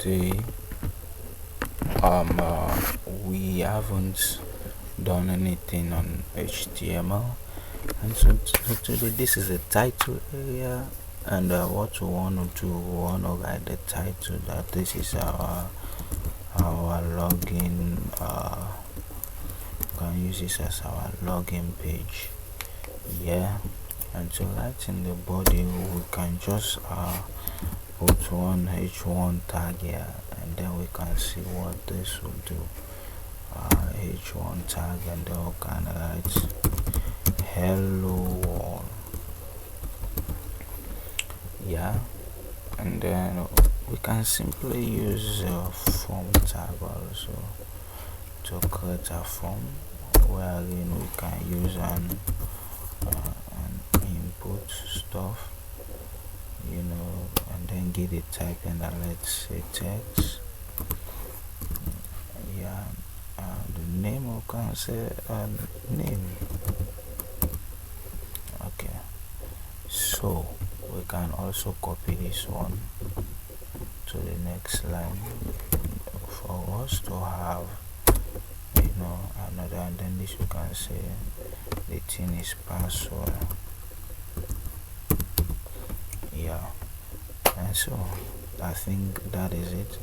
today we haven't done anything on HTML, and so today this is the title area, and what we want to do, we want to write the title that this is our login. We can use this as our login page, and to write in the body we can just put one h1 tag here, and then we can see what this will do. H1 tag, and then we can write hello world, and then we can simply use a form tag also to create a form, wherein we can use an input stuff, and then give it type, and then let's say text. The name, we can say name. Okay, so we can also copy this one to the next line for us to have another, and then this we can say the thing is password. And so I think that is it.